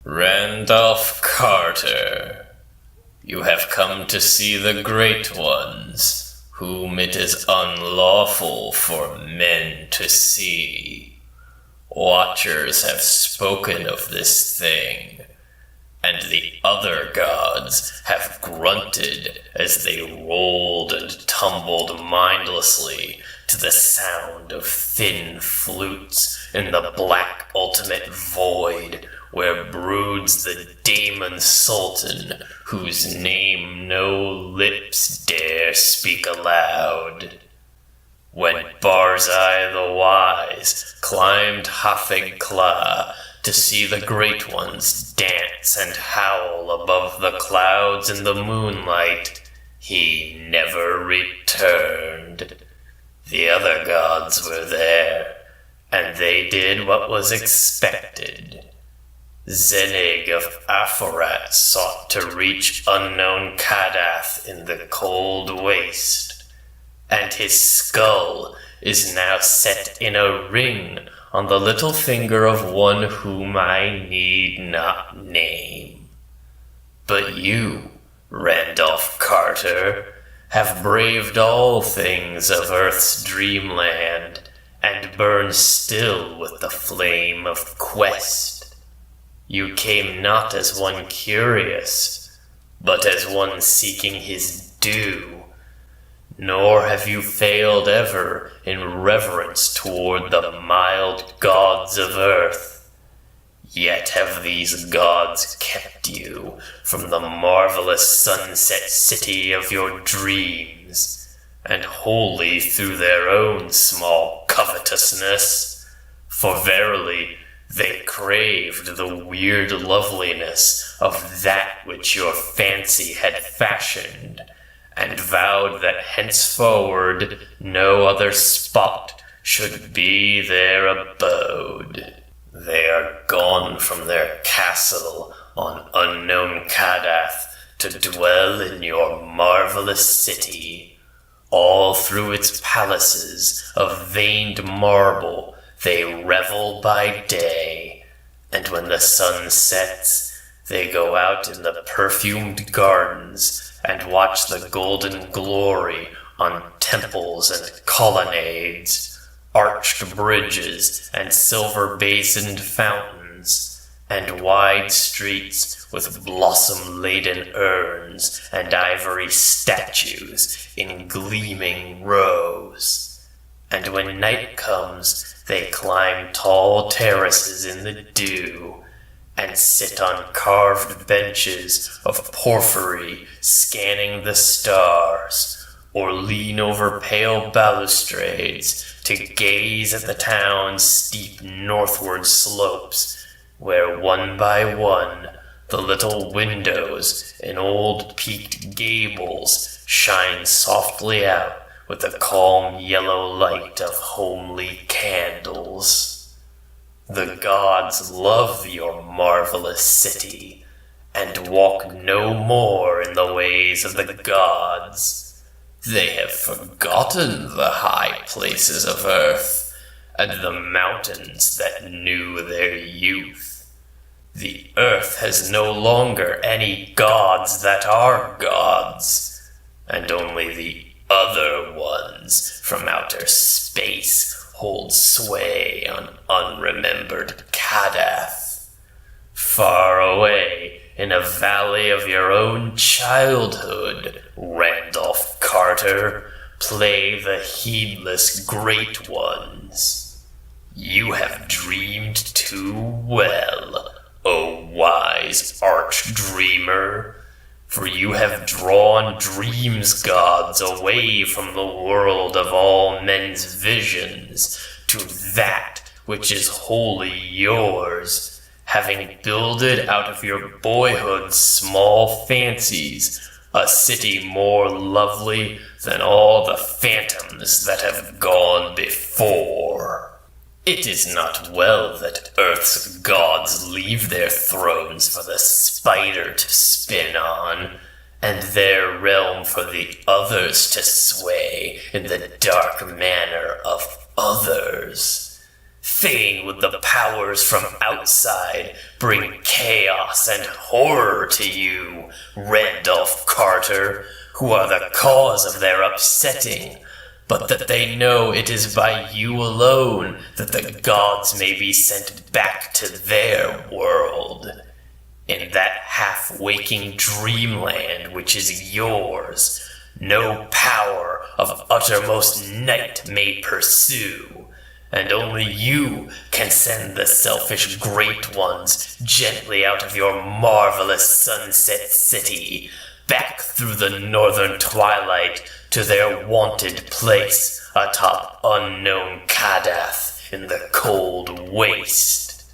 Randolph Carter, you have come to see the Great Ones, whom it is unlawful for men to see. Watchers have spoken of this thing, and the other gods have grunted as they rolled and tumbled mindlessly to the sound of thin flutes in the black ultimate void where broods the Daemon Sultan, whose name no lips dare speak aloud. When Barzai the Wise climbed Hafeg Kla to see the Great Ones dance and howl above the clouds in the moonlight, he never returned. The other gods were there, and they did what was expected. Zenig of Aphorat sought to reach unknown Kadath in the cold waste, and his skull is now set in a ring on the little finger of one whom I need not name. But you, Randolph Carter, have braved all things of Earth's dreamland, and burn still with the flame of quest. You came not as one curious, but as one seeking his due, nor have you failed ever in reverence toward the mild gods of Earth. Yet have these gods kept you from the marvelous sunset city of your dreams, and wholly through their own small covetousness, for verily they craved the weird loveliness of that which your fancy had fashioned, and vowed that henceforward no other spot should be their abode. They are gone from their castle on unknown Kadath to dwell in your marvelous city. All through its palaces of veined marble they revel by day, and when the sun sets, they go out in the perfumed gardens and watch the golden glory on temples and colonnades, arched bridges and silver-basined fountains, and wide streets with blossom-laden urns and ivory statues in gleaming rows. And when night comes, they climb tall terraces in the dew, and sit on carved benches of porphyry scanning the stars, or lean over pale balustrades to gaze at the town's steep northward slopes, where one by one the little windows in old peaked gables shine softly out with the calm yellow light of homely candles. The gods love your marvelous city, and walk no more in the ways of the gods. They have forgotten the high places of earth, and the mountains that knew their youth. The earth has no longer any gods that are gods, and only the other ones from outer space hold sway on unremembered Kadath. Far away in a valley of your own childhood, Randolph Carter, play the heedless Great Ones. You have dreamed too well, O wise arch-dreamer, for you have drawn dreams gods away from the world of all men's visions to that which is wholly yours, having builded out of your boyhood's small fancies a city more lovely than all the phantoms that have gone before. It is not well that Earth's gods leave their thrones for the spider to spin on, and their realm for the others to sway in the dark manner of others. Fain would the powers from outside bring chaos and horror to you, Randolph Carter, who are the cause of their upsetting, but that they know it is by you alone that the gods may be sent back to their world. In that half-waking dreamland which is yours, no power of uttermost night may pursue, and only you can send the selfish great ones gently out of your marvelous sunset city, back through the northern twilight to their wanted place atop unknown Kadath in the cold waste.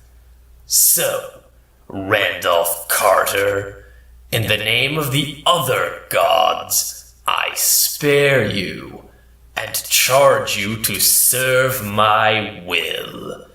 So, Randolph Carter, in the name of the other gods, I spare you, and charge you to serve my will.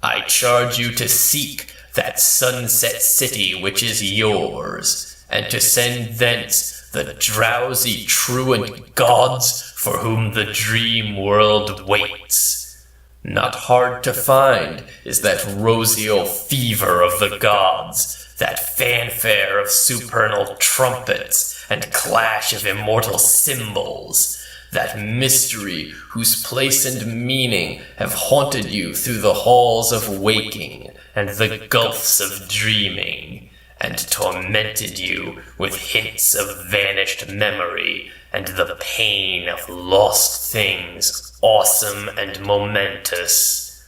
I charge you to seek that sunset city which is yours, and to send thence the drowsy truant gods for whom the dream world waits. Not hard to find is that rosial fever of the gods, that fanfare of supernal trumpets and clash of immortal cymbals, that mystery whose place and meaning have haunted you through the halls of waking and the gulfs of dreaming, and tormented you with hints of vanished memory and the pain of lost things awesome and momentous.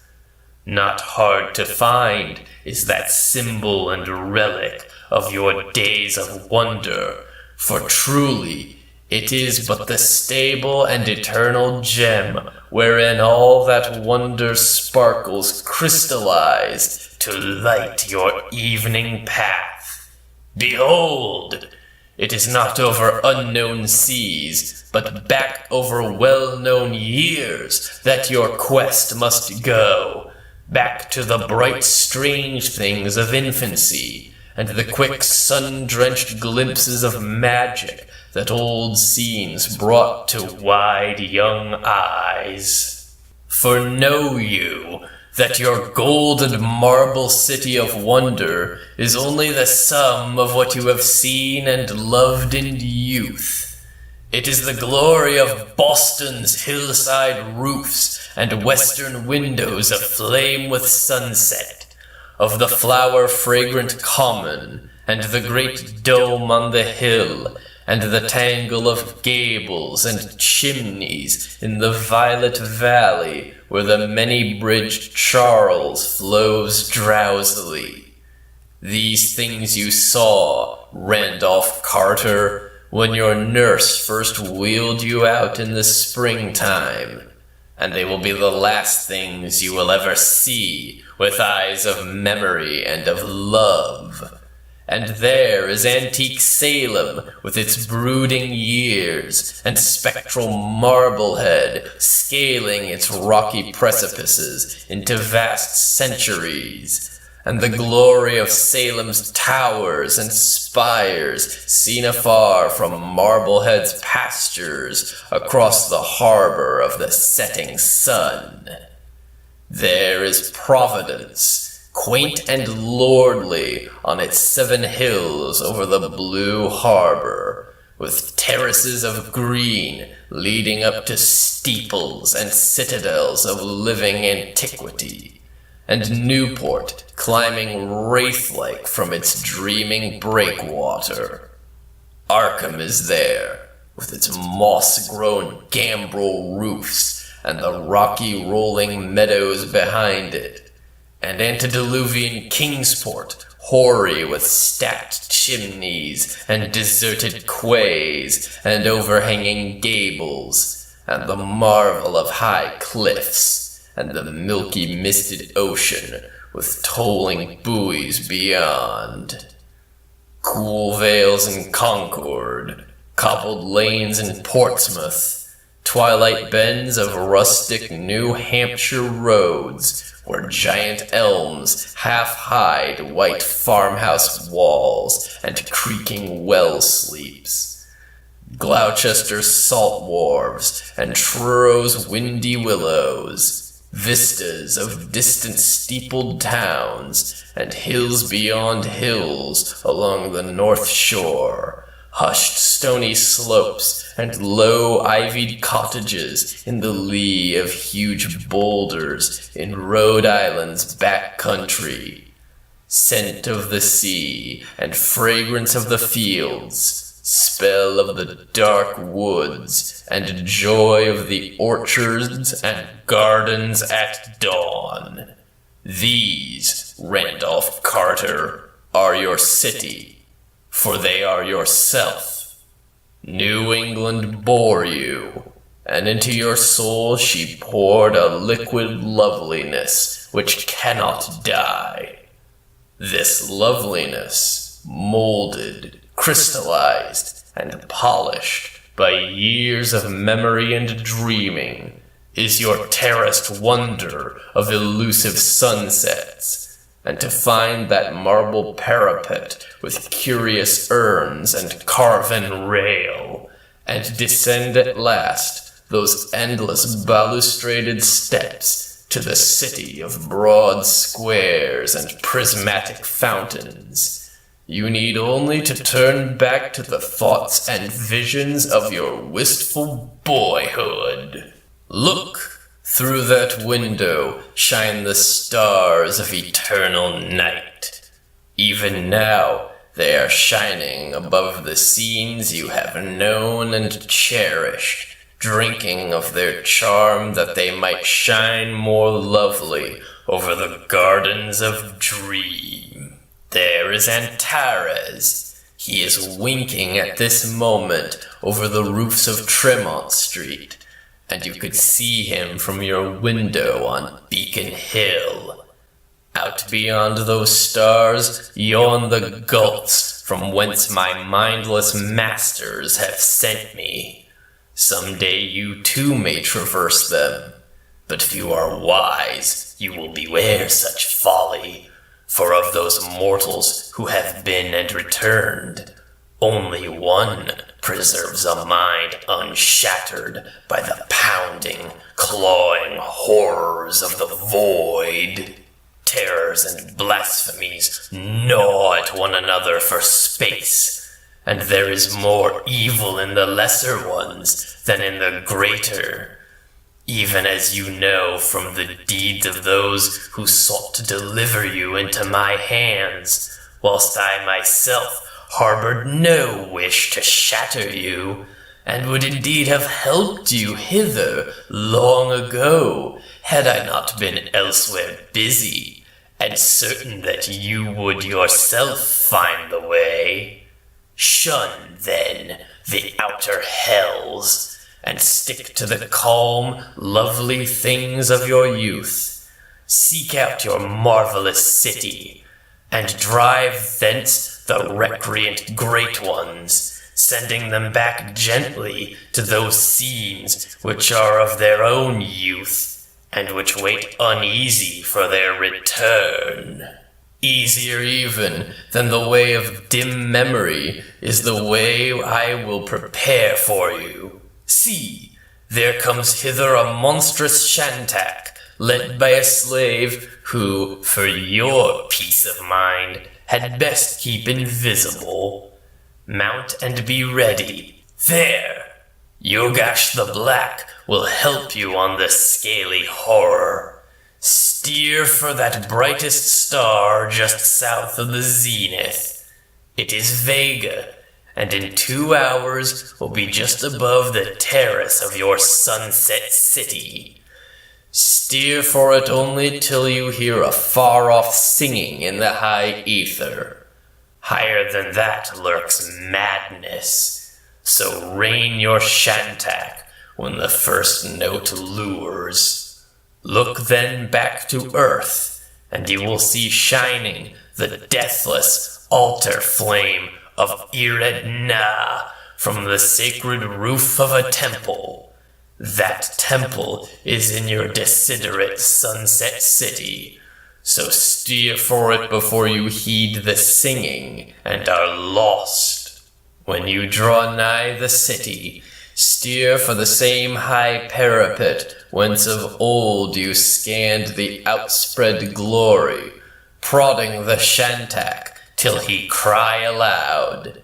Not hard to find is that symbol and relic of your days of wonder, for truly it is but the stable and eternal gem wherein all that wonder sparkles crystallized to light your evening path. Behold! It is not over unknown seas, but back over well-known years that your quest must go, back to the bright strange things of infancy, and the quick sun-drenched glimpses of magic that old scenes brought to wide young eyes. For know you that your gold and marble city of wonder is only the sum of what you have seen and loved in youth. It is the glory of Boston's hillside roofs and western windows aflame with sunset, of the flower-fragrant common, and the great dome on the hill, and the tangle of gables and chimneys in the violet valley where the many-bridged Charles flows drowsily. These things you saw, Randolph Carter, when your nurse first wheeled you out in the springtime, and they will be the last things you will ever see with eyes of memory and of love. And there is antique Salem with its brooding years, and spectral Marblehead scaling its rocky precipices into vast centuries, and the glory of Salem's towers and spires seen afar from Marblehead's pastures across the harbor of the setting sun. There is Providence, quaint and lordly on its 7 hills over the blue harbor, with terraces of green leading up to steeples and citadels of living antiquity, and Newport climbing wraith-like from its dreaming breakwater. Arkham is there, with its moss-grown gambrel roofs and the rocky rolling meadows behind it, and antediluvian Kingsport, hoary with stacked chimneys and deserted quays and overhanging gables, and the marvel of high cliffs, and the milky misted ocean with tolling buoys beyond. Cool vales in Concord, cobbled lanes in Portsmouth, twilight bends of rustic New Hampshire roads, where giant elms half hide white farmhouse walls and creaking well sleeps. Gloucester's salt wharves and Truro windy willows, vistas of distant steepled towns, and hills beyond hills along the north shore, hushed stony slopes and low ivied cottages in the lee of huge boulders in Rhode Island's back country. Scent of the sea and fragrance of the fields, spell of the dark woods, and joy of the orchards and gardens at dawn. These, Randolph Carter, are your city, for they are yourself. New England bore you, and into your soul she poured a liquid loveliness which cannot die. This loveliness, molded, crystallized, and polished by years of memory and dreaming, is your terraced wonder of elusive sunsets, and to find that marble parapet with curious urns and carven rail, and descend at last those endless balustraded steps to the city of broad squares and prismatic fountains. You need only to turn back to the thoughts and visions of your wistful boyhood. Look, through that window shine the stars of eternal night. Even now they are shining above the scenes you have known and cherished, drinking of their charm that they might shine more lovely over the gardens of dream. There is Antares. He is winking at this moment over the roofs of Tremont Street, and you could see him from your window on Beacon Hill. Out beyond those stars yawn the gulfs from whence my mindless masters have sent me. Some day you too may traverse them, but if you are wise, you will beware such folly. For of those mortals who have been and returned, only one preserves a mind unshattered by the pounding, clawing horrors of the void. Terrors and blasphemies gnaw at one another for space, and there is more evil in the lesser ones than in the greater, even as you know from the deeds of those who sought to deliver you into my hands, whilst I myself harbored no wish to shatter you, and would indeed have helped you hither long ago, had I not been elsewhere busy, and certain that you would yourself find the way. Shun, then, the outer hells, and stick to the calm, lovely things of your youth. Seek out your marvelous city, and drive thence the recreant great ones, sending them back gently to those scenes which are of their own youth, and which wait uneasy for their return. Easier even than the way of dim memory is the way I will prepare for you. See, there comes hither a monstrous shantak, led by a slave who, for your peace of mind, had best keep invisible. Mount and be ready. There! Yogash the Black will help you on the scaly horror. Steer for that brightest star just south of the zenith. It is Vega, and in 2 hours will be just above the terrace of your sunset city. Steer for it only till you hear a far-off singing in the high ether. Higher than that lurks madness, so rein your shantak when the first note lures. Look then back to earth, and you will see shining the deathless altar flame of Ired-Na from the sacred roof of a temple. That temple is in your desiderate sunset city, so steer for it before you heed the singing and are lost. When you draw nigh the city, steer for the same high parapet whence of old you scanned the outspread glory, prodding the Shantak till he cry aloud.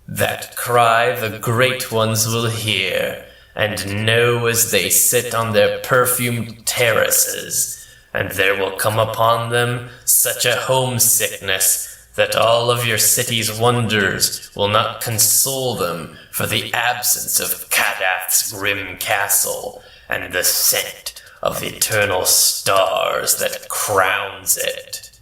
That cry the great ones will hear, and know as they sit on their perfumed terraces, and there will come upon them such a homesickness that all of your city's wonders will not console them for the absence of Kadath's grim castle and the scent of eternal stars that crowns it.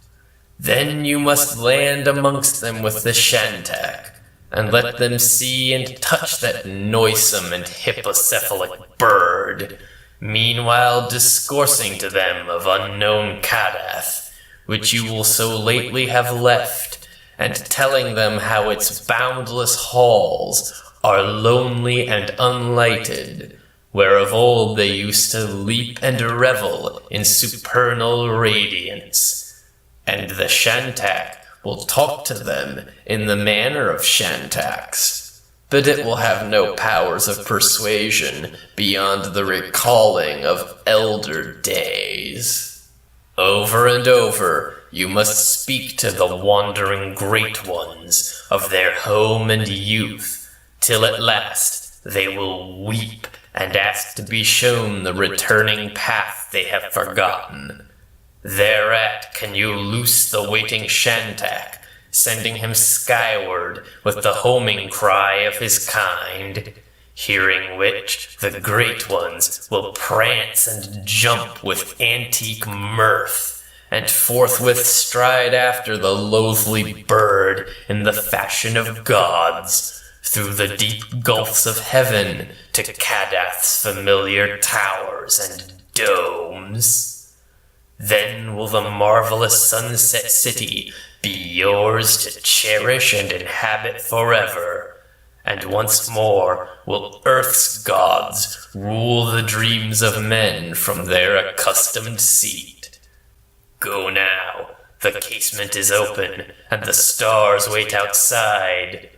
Then you must land amongst them with the Shantak, and let them see and touch that noisome and hippocephalic bird, meanwhile discoursing to them of unknown Kadath, which you will so lately have left, and telling them how its boundless halls are lonely and unlighted, where of old they used to leap and revel in supernal radiance. And the Shantak will talk to them in the manner of Shantaks, but it will have no powers of persuasion beyond the recalling of elder days. Over and over, you must speak to the wandering great ones of their home and youth, till at last they will weep and ask to be shown the returning path they have forgotten. Thereat can you loose the waiting Shantak, sending him skyward with the homing cry of his kind, hearing which the great ones will prance and jump with antique mirth, and forthwith stride after the loathly bird in the fashion of gods, through the deep gulfs of heaven to Kadath's familiar towers and domes. Then will the marvelous sunset city be yours to cherish and inhabit forever, and once more will Earth's gods rule the dreams of men from their accustomed seat. Go now, the casement is open, and the stars wait outside.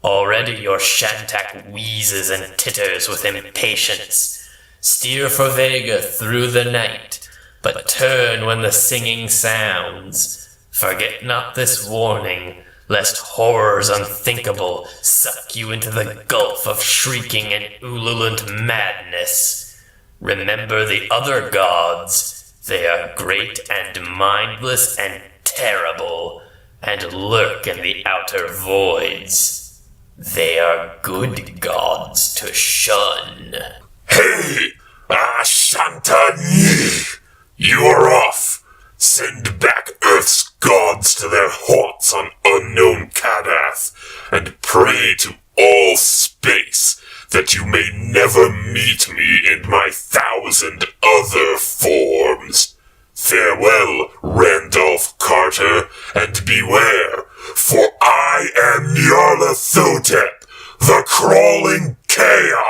Already your Shantak wheezes and titters with impatience. Steer for Vega through the night, but turn when the singing sounds. Forget not this warning, lest horrors unthinkable suck you into the gulf of shrieking and ululant madness. Remember the other gods. They are great and mindless and terrible, and lurk in the outer voids. They are good gods to shun. Hey! Ashantani! You are off! Send back Earth's gods to their haunts on unknown Kadath, and pray to all space that you may never meet me in my 1,000 other forms. Farewell, Randolph Carter, and beware, for I am Nyarlathotep, the crawling chaos!